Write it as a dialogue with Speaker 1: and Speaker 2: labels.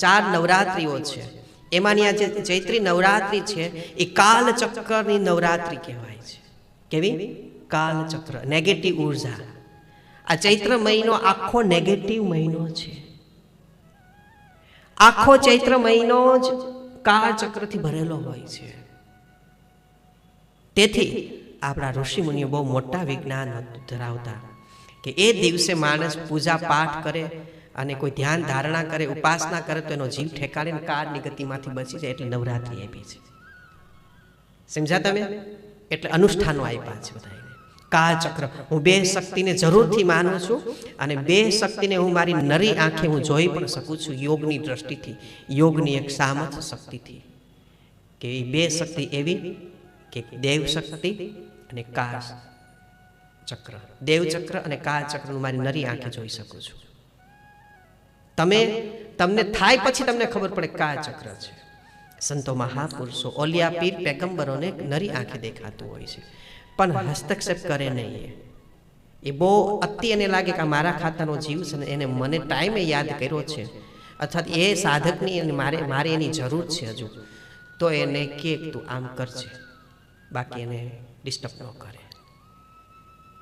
Speaker 1: ચાર નવરાત્રિઓ છે, એમાંની આ જે ચૈત્રી નવરાત્રિ છે એ કાલચક્રની નવરાત્રિ કહેવાય છે. કેવી? કાલચક્ર, નેગેટિવ ઉર્જા. આ ચૈત્ર મહિનો આખો નેગેટિવ મહિનો છે. આખો ચૈત્ર મહિનો જ કાળચક્રથી ભરેલો હોય છે. તેથી આપણા ઋષિ મુનિઓ બહુ મોટા વિજ્ઞાન ધરાવતા કે એ દિવસે માણસ પૂજા પાઠ કરે અને કોઈ ધ્યાન ધારણા કરે, ઉપાસના કરે તો એનો જીવ ઠેકાણે કાળની ગતિમાંથી બચી જાય. એટલે નવરાત્રિ આપી છે. સમજ્યા તમે? એટલે અનુષ્ઠાનો આપ્યા છે બધાને. કાળચક્ર હું બે શક્તિને જરૂરથી માનું છું અને બે શક્તિને હું મારી નરી આંખે હું જોઈ પણ શકું છું, યોગની દ્રષ્ટિથી, યોગની એક સામર્થ્ય શક્તિથી. કે એ બે શક્તિ એવી કે દેવ શક્તિ અને કાળ ચક્ર. દેવચક્ર અને કાળચક્રનું મારી નરી આંખે જોઈ શકું છું. તમને થાય પછી તમને ખબર પડે કાળચક્ર છે. સંતો મહાપુરુષો, ઓલિયા પીર, પેગંબરોને નરી આંખે દેખાતું હોય છે, પણ હસ્તક્ષેપ કરે નહીં. એ બહુ અતિ એને લાગે કે મારા ખાતાનો જીવ છે ને એને મને ટાઈમે યાદ કર્યો છે, અર્થાત એ સાધકની અને મારે એની જરૂર છે હજુ, તો એને કે તું આમ કરજે, બાકી એને ડિસ્ટર્બ ન કરે.